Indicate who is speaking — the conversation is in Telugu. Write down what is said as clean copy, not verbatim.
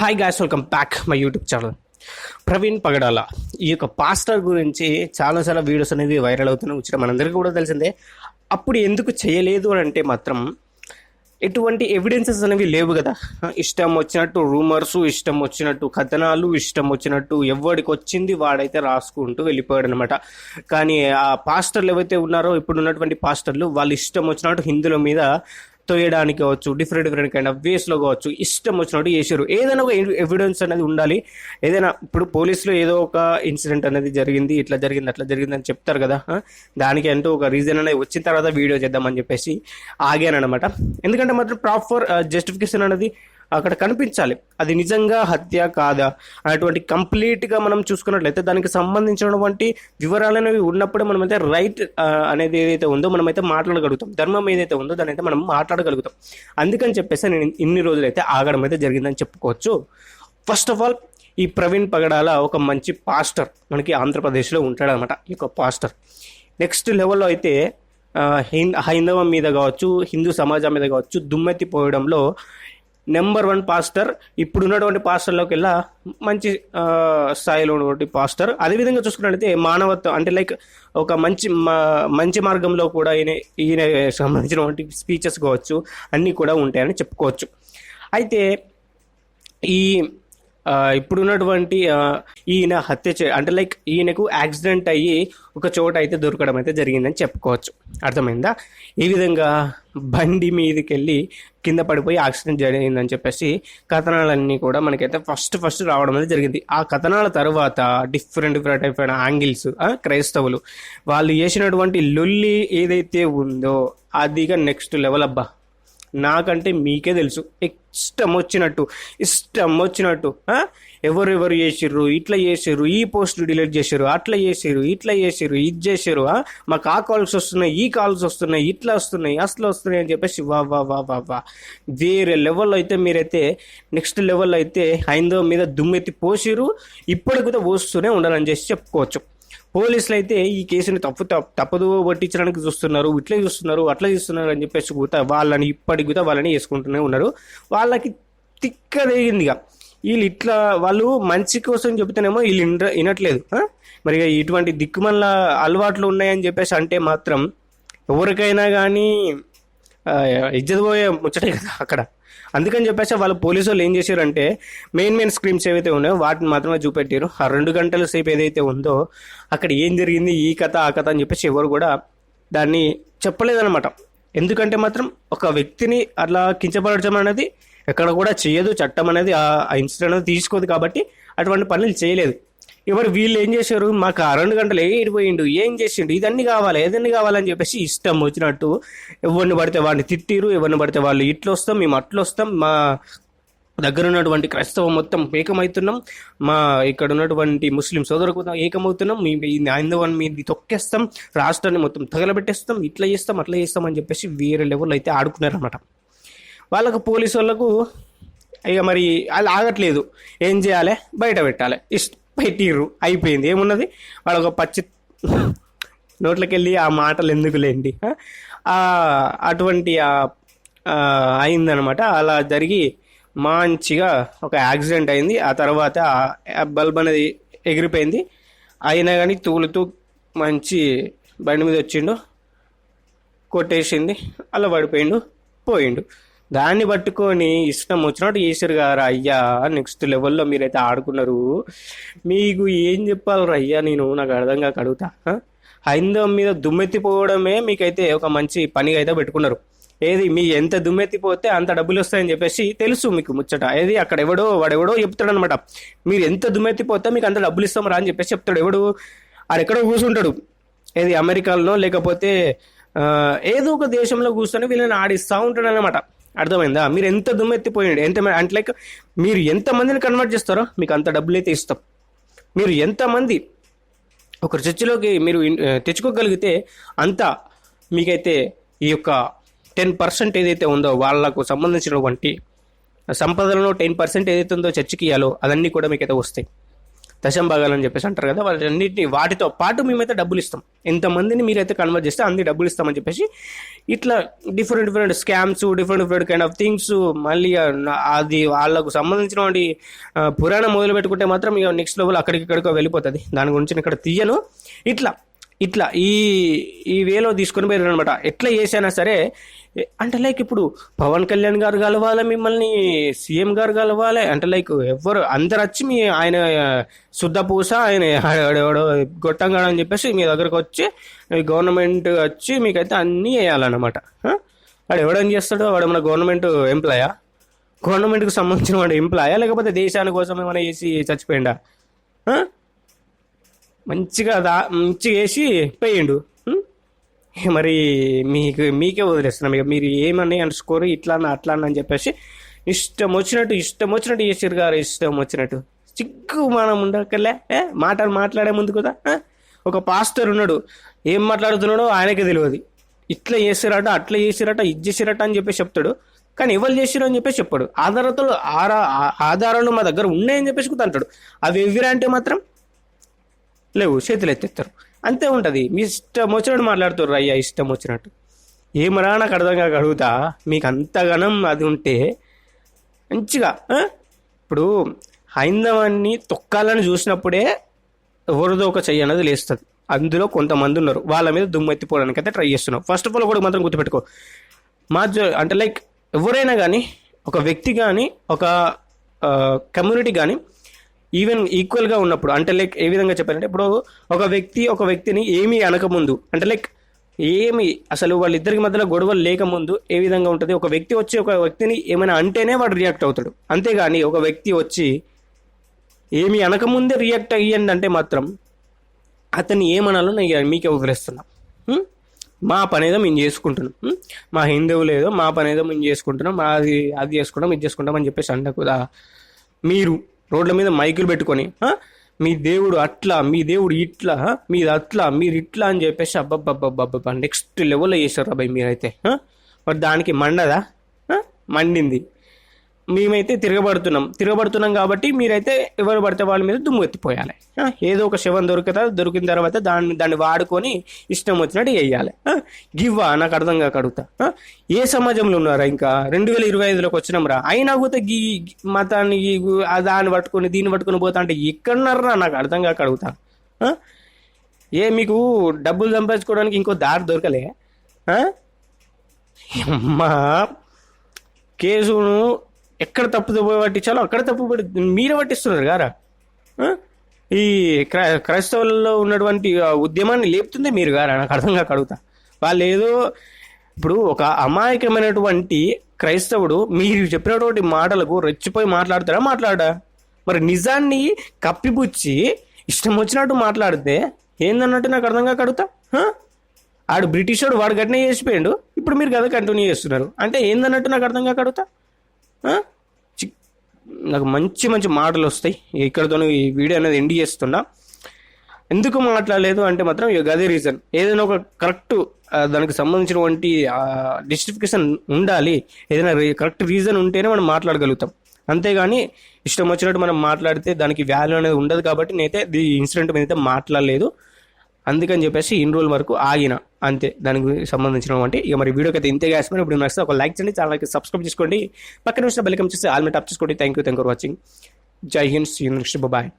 Speaker 1: Hi guys, welcome back my YouTube channel. Praveen Pagadala ఈ యొక్క పాస్టర్ గురించి చాలా వీడియోస్ అనేవి వైరల్ అవుతున్నాయి. వచ్చిన మనందరికీ కూడా తెలిసిందే. అప్పుడు ఎందుకు చేయలేదు అని అంటే మాత్రం ఎటువంటి ఎవిడెన్సెస్ అనేవి లేవు కదా. ఇష్టం వచ్చినట్టు రూమర్స్, ఇష్టం వచ్చినట్టు కథనాలు, ఇష్టం వచ్చినట్టు ఎవడికి వచ్చింది వాడైతే రాసుకుంటూ వెళ్ళిపోయాడు అనమాట. కానీ ఆ పాస్టర్లు ఏవైతే ఉన్నారో ఇప్పుడు ఉన్నటువంటి పాస్టర్లు వాళ్ళు ఇష్టం వచ్చినట్టు హిందువుల మీద తోయడానికి కావచ్చు, డిఫరెంట్ కైండ్ ఆఫ్ వేస్లో కావచ్చు, ఇష్టం వచ్చినట్టు చేశారు. ఏదైనా ఒక ఎవిడెన్స్ అనేది ఉండాలి. ఏదైనా ఇప్పుడు పోలీసులో ఏదో ఒక ఇన్సిడెంట్ అనేది జరిగింది, ఇట్లా జరిగింది అట్లా జరిగింది అని చెప్తారు కదా. దానికి అంటూ ఒక రీజన్ అనేది వచ్చిన తర్వాత వీడియో చేద్దామని చెప్పేసి ఆగానమాట. ఎందుకంటే మాత్రం ప్రాపర్ జస్టిఫికేషన్ అనేది అక్కడ కనిపించాలి. అది నిజంగా హత్య కాదా అనేటువంటి కంప్లీట్గా మనం చూసుకున్నట్లయితే దానికి సంబంధించినటువంటి వివరాలు అనేవి ఉన్నప్పుడే మనమైతే రైట్ అనేది ఏదైతే ఉందో మనమైతే మాట్లాడగలుగుతాం. ధర్మం ఏదైతే ఉందో దాని అయితే మనం మాట్లాడగలుగుతాం. అందుకని చెప్పేసి నేను ఇన్ని రోజులైతే ఆగడం అయితే జరిగిందని చెప్పుకోవచ్చు. ఫస్ట్ ఆఫ్ ఆల్ ఈ ప్రవీణ్ పగడాల ఒక మంచి పాస్టర్ మనకి ఆంధ్రప్రదేశ్లో ఉంటాడనమాట. ఈ యొక్క పాస్టర్ నెక్స్ట్ లెవెల్లో అయితే హైందవం మీద కావచ్చు, హిందూ సమాజం మీద కావచ్చు దుమ్మెత్తిపోయడంలో నెంబర్ 1 పాస్టర్. ఇప్పుడు ఉన్నటువంటి పాస్టర్లోకి వెళ్ళా మంచి స్థాయిలో ఉన్నటువంటి పాస్టర్. అదేవిధంగా చూసుకున్నట్లయితే మానవత్వం అంటే లైక్ ఒక మంచి మార్గంలో కూడా ఈయన సంబంధించినటువంటి స్పీచెస్ కావచ్చు అన్నీ కూడా ఉంటాయని చెప్పుకోవచ్చు. అయితే ఈ ఇప్పుడున్నటువంటి ఈయన అంటే లైక్ ఈయనకు యాక్సిడెంట్ అయ్యి ఒక చోట అయితే దొరకడం అయితే జరిగిందని చెప్పుకోవచ్చు. అర్థమైందా? ఈ విధంగా బండి మీదకి వెళ్ళి కింద పడిపోయి యాక్సిడెంట్ జరిగిందని చెప్పేసి కథనాలన్నీ కూడా మనకైతే ఫస్ట్ రావడం అనేది జరిగింది. ఆ కథనాల తర్వాత డిఫరెంట్ టైప్ అయిన యాంగిల్స్ క్రైస్తవులు వాళ్ళు చేసినటువంటి లొల్లి ఏదైతే ఉందో అదిగా నెక్స్ట్ లెవెల్ అబ్బా. నాకంటే మీకే తెలుసు. ఇష్టం వచ్చినట్టు ఎవరెవరు చేసిర్రు, ఇట్లా చేసిర్రు, ఈ పోస్ట్ డిలీట్ చేసారు, అట్లా చేసారు, ఇట్లా చేసారు, ఇది చేసారు, మాకు ఆ కాల్స్ వస్తున్నాయి, ఈ కాల్స్ వస్తున్నాయి, ఇట్లా వస్తున్నాయి, అసలు వస్తున్నాయి అని చెప్పేసి వా వేరే లెవెల్లో అయితే మీరైతే నెక్స్ట్ లెవెల్లో అయితే హైందవం మీద దుమ్మెత్తి పోసిరు. ఇప్పటికి కూడా పోస్తూనే ఉండాలని చేసి చెప్పుకోవచ్చు. పోలీసులు అయితే ఈ కేసుని తప్పదు పట్టించడానికి చూస్తున్నారు, ఇట్లా చూస్తున్నారు, అట్లా చూస్తున్నారు అని చెప్పేసి కూడా ఇప్పటికి కూడా వాళ్ళని వేసుకుంటూనే ఉన్నారు. వాళ్ళకి తిక్క దిగిందిగా. వాళ్ళు మంచి కోసం చెబుతేనేమో వీళ్ళు వినట్లేదు. మరి ఇటువంటి దిక్కుమల్ల అలవాట్లు ఉన్నాయని చెప్పేసి అంటే మాత్రం ఎవరికైనా కానీ ఇజ్జత్ పోయే ముచ్చటే కదా అక్కడ. అందుకని చెప్పేసి వాళ్ళు పోలీసు వాళ్ళు ఏం చేశారంటే మెయిన్ స్క్రీన్స్ ఏవైతే ఉన్నాయో వాటిని మాత్రమే చూపెట్టారు. ఆ 2 గంటల సేపు ఏదైతే ఉందో అక్కడ ఏం జరిగింది, ఈ కథ ఆ కథ అని చెప్పేసి ఎవరు కూడా దాన్ని చెప్పలేదన్నమాట. ఎందుకంటే మాత్రం ఒక వ్యక్తిని అట్లా కించపరచడం అనేది ఎక్కడ కూడా చేయదు. చట్టం అనేది ఆ ఇన్సిడెంట్ అనేది తీసుకోదు కాబట్టి అటువంటి పనులు చేయలేదు. వీళ్ళు ఏం చేశారు, మాకు 2 గంటలు ఏడిపోయిండు, ఏం చేసిండు, ఏదన్నీ కావాలని చెప్పేసి ఇష్టం వచ్చినట్టు ఎవరిని పడితే వాడిని తిట్టిరు, ఎవరిని పడితే వాళ్ళు ఇట్లా వస్తాం, మేము అట్లా వస్తాం, మా దగ్గర ఉన్నటువంటి క్రైస్తవం మొత్తం ఏకమవుతున్నాం, మా ఇక్కడ ఉన్నటువంటి ముస్లిం సోదరులకు ఏకమవుతున్నాం, హైందవాన్ని మీద తొక్కేస్తాం, రాష్ట్రాన్ని మొత్తం తగలబెట్టేస్తాం, ఇట్లా చేస్తాం అట్లా చేస్తాం అని చెప్పేసి వేరే లెవెల్ అయితే ఆడుకున్నారన్నమాట. వాళ్ళకు పోలీసు వాళ్ళకు ఇక మరి వాళ్ళు ఆగట్లేదు. ఏం చేయాలి, బయట పెట్టాలి. పెట్టిర్రు, అయిపోయింది. ఏమున్నది, వాళ్ళొక పచ్చి నోట్లకి వెళ్ళి ఆ మాటలు ఎందుకు లేండి అటువంటి అయిందనమాట. అలా జరిగి మంచిగా ఒక యాక్సిడెంట్ అయింది. ఆ తర్వాత బల్బ్ అనేది ఎగిరిపోయింది. అయినా కానీ తూలుతూ మంచి బండి మీద వచ్చిండు, కొట్టేసింది, అలా పోయిండు. దాన్ని పట్టుకొని ఇష్టం వచ్చినట్టు చేశారు కదా అయ్యా. నెక్స్ట్ లెవెల్లో మీరైతే ఆడుకున్నారు. మీకు ఏం చెప్పాలి అయ్యా, నాకు అర్థం కాక అడుగుతా. హైందవం మీద దుమ్మెత్తిపోవడమే మీకైతే ఒక మంచి పనిగా అయితే పెట్టుకున్నారు. మీ ఎంత దుమ్మెత్తిపోతే అంత డబ్బులు వస్తాయని చెప్పేసి తెలుసు మీకు ముచ్చట. అక్కడ వాడెవడో చెప్తాడు అనమాట. మీరు ఎంత దుమ్మెత్తిపోతే మీకు అంత డబ్బులు ఇస్తాం రా అని చెప్పేసి చెప్తాడు. ఆడెక్కడో కూర్చుంటాడు, అమెరికాలో లేకపోతే ఏదో ఒక దేశంలో కూర్చొని వీళ్ళని ఆడిస్తూ ఉంటాడు అనమాట. అర్థమైందా? మీరు ఎంత దుమ్మెత్తిపోయింది, అంటే లైక్ మీరు ఎంతమందిని కన్వర్ట్ చేస్తారో మీకు అంత డబ్బులు అయితే ఇస్తాం. మీరు ఎంతమంది ఒక చర్చిలోకి మీరు తెచ్చుకోగలిగితే అంత మీకైతే ఈ యొక్క 10% ఏదైతే ఉందో వాళ్ళకు సంబంధించినటువంటి సంపదలలో 10% ఏదైతే ఉందో చర్చికి ఇవ్వాలో అదన్నీ కూడా మీకైతే వస్తాయి. దశంభాగాలు అని చెప్పేసి అంటారు కదా, వాళ్ళన్నింటినీ వాటితో పాటు మేమైతే డబ్బులు ఇస్తాం, ఎంతమందిని మీరైతే కన్వర్ట్ చేస్తే అన్ని డబ్బులు ఇస్తామని చెప్పేసి ఇట్లా different scams, different kind of things. మళ్ళీ అది వాళ్ళకు సంబంధించినటువంటి పురాణం మొదలు పెట్టుకుంటే మాత్రం ఇక నెక్స్ట్ లెవెల్ అక్కడికో వెళ్ళిపోతుంది. దాని గురించి నేను ఇక్కడ తీయను. ఇట్లా ఈ వేలో తీసుకొని పోయారు అనమాట. ఎట్లా చేసినా సరే అంటే లైక్ ఇప్పుడు పవన్ కళ్యాణ్ గారు కలవాలి, మిమ్మల్ని సీఎం గారు కలవాలి అంటే లైక్ ఎవరు అందరు వచ్చి మీ ఆయన శుద్ధ పూస ఆయన గొట్టంగాడు అని చెప్పేసి మీ దగ్గరకు వచ్చి గవర్నమెంట్ వచ్చి మీకైతే అన్నీ వేయాలన్నమాట. వాడు ఎవడని చేస్తాడో, వాడు మన గవర్నమెంట్ ఎంప్లాయా, గవర్నమెంట్కి సంబంధించిన వాడు ఎంప్లాయా, లేకపోతే దేశాని కోసం ఏమైనా చేసి చచ్చిపోయిందా? మంచిగా వేసి పోయిండు. మరి మీకే వదిలేస్తున్నాం. ఇక మీరు ఏమని అంటుకోరు, ఇట్లా అట్లా అని చెప్పేసి ఇష్టం వచ్చినట్టు చేసారు గారు, ఇష్టం వచ్చినట్టు. చిక్కు మనం ఉండకలే మాట్లాడే ముందు కదా. ఒక పాస్టర్ ఉన్నాడు, ఏం మాట్లాడుతున్నాడో ఆయనకే తెలియదు. ఇట్లా చేసారట, అట్లా చేసిరట, ఇది చేసిరట అని చెప్పేసి చెప్తాడు, కానీ ఎవరు చేసిరు అని చెప్పేసి చెప్పాడు. ఆధారాలు మా దగ్గర ఉన్నాయని చెప్పేసి అంటాడు. అవి ఎవ్విరా అంటే మాత్రం లేవు, చేతులు ఎత్తేస్తారు. అంతే ఉంటుంది. మీ ఇష్టం వచ్చినట్టు మాట్లాడుతారు అయ్యా, ఇష్టం వచ్చినట్టు. ఏమరా నాకు అర్థంగా అడుగుతా, మీకు అంతగానం అది ఉంటే మంచిగా ఇప్పుడు హైందవాన్ని తొక్కాలని చూసినప్పుడే ఎవరిదో ఒక చెయ్యి అనేది లేస్తుంది. అందులో కొంతమంది ఉన్నారు, వాళ్ళ మీద దుమ్ము ఎత్తిపోవడానికి అయితే ట్రై చేస్తున్నావు. ఫస్ట్ ఆఫ్ ఆల్ కూడా మాత్రం గుర్తుపెట్టుకో, అంటే లైక్ ఎవరైనా కానీ, ఒక వ్యక్తి కానీ, ఒక కమ్యూనిటీ కానీ ఈవెన్ ఈక్వల్గా ఉన్నప్పుడు, అంటే లైక్ ఏ విధంగా చెప్పారంటే, ఇప్పుడు ఒక వ్యక్తిని ఏమీ అనకముందు, అంటే లైక్ ఏమి అసలు వాళ్ళిద్దరికి మధ్యలో గొడవలు లేకముందు ఏ విధంగా ఉంటుంది, ఒక వ్యక్తి వచ్చి ఒక వ్యక్తిని ఏమైనా అంటేనే వాడు రియాక్ట్ అవుతాడు. అంతేగాని ఒక వ్యక్తి వచ్చి ఏమి అనకముందే రియాక్ట్ అయ్యండి అంటే మాత్రం అతన్ని ఏమనాలో నేను మీకే వదిలేస్తున్నాం. మా పని ఏదో మేము చేసుకుంటున్నాం, మా హిందువులు ఏదో మా పని ఏదో మేము చేసుకుంటున్నాం, అది చేసుకుంటాం, ఇది చేసుకుంటాం అని చెప్పేసి అంటకుదా. మీరు రోడ్ల మీద మైకులు పెట్టుకొని మీ దేవుడు అట్లా, మీ దేవుడు ఇట్లా, మీది అట్లా, మీరు ఇట్లా అని చెప్పేసి అబ్బబ్బబ్బబ్బబ్బా నెక్స్ట్ లెవెల్లో చేశారు అబ్బాయి మీరైతే. మరి దానికి మండదా? మండింది. మేమైతే తిరగబడుతున్నాం కాబట్టి మీరైతే ఎవరు పడితే వాళ్ళ మీద దుమ్ము ఎత్తిపోయాలి. ఏదో ఒక శవం దొరికిన తర్వాత దాన్ని వాడుకొని ఇష్టం వచ్చినట్టు వేయాలి. గివ్వా నాకు అర్థం కాక అడుగుతా. ఏ సమాజంలో ఉన్నారా? ఇంకా 2025లోకి వచ్చినాం రా, అయినా కూడా మతాన్ని దాన్ని పట్టుకొని దీన్ని పట్టుకొని పోతా అంటే ఎక్కడున్నారా నాకు అర్థం కాక అడుగుతా. మీకు డబ్బులు సంపాదించుకోవడానికి ఇంకో దారి దొరకలే? అమ్మా కేసును ఎక్కడ తప్పు పట్టించాలో అక్కడ తప్పు మీరే పట్టిస్తున్నారు గారా. ఈ క్రైస్తవులలో ఉన్నటువంటి ఉద్యమాన్ని లేపుతుంది మీరు గారా, నాకు అర్థం కాక అడుగుతా. వాళ్ళు ఏదో ఇప్పుడు ఒక అమాయకమైనటువంటి క్రైస్తవుడు మీరు చెప్పినటువంటి మాటలకు రెచ్చిపోయి మాట్లాడరా? మరి నిజాన్ని కప్పిపుచ్చి ఇష్టం వచ్చినట్టు మాట్లాడితే ఏందన్నట్టు నాకు అర్థం కాక అడుగుతా. ఆడు బ్రిటిష్ వాడు గట్టినే చేసిపోయాడు, ఇప్పుడు మీరు కదా కంటిన్యూ చేస్తున్నారు అంటే ఏందన్నట్టు నాకు అర్థం కాక అడుగుతా. నాకు మంచి మాటలు వస్తాయి. ఇక్కడతో ఈ వీడియో అనేది ఎండ్ చేస్తున్నా. ఎందుకు మాట్లాడలేదు అంటే మాత్రం అదే రీజన్. ఏదైనా ఒక కరెక్ట్ దానికి సంబంధించినటువంటి జస్టిఫికేషన్ ఉండాలి, ఏదైనా కరెక్ట్ రీజన్ ఉంటేనే మనం మాట్లాడగలుగుతాం. అంతేగాని ఇష్టం వచ్చినట్టు మనం మాట్లాడితే దానికి వాల్యూ అనేది ఉండదు. కాబట్టి నేనైతే ఈ ఇన్సిడెంట్ మీద అయితే మాట్లాడలేదు. అందుకని చెప్పేసి ఇన్ని రోజుల వరకు ఆగిన అంతే దానికి సంబంధించినటువంటి. ఇక మరి వీడియోకి అయితే ఇంతే గ్యాస్. ఇప్పుడు నచ్చితే ఒక లైక్ చేయండి, ఛానల్కి సబ్స్క్రైబ్ చేసుకోండి, పక్కన వచ్చిన బెల్ ఐకాన్ చేసి ఆల్ మీద టాప్ చేసుకోండి. Thank you for watching. Jai Hind, see you next, bye.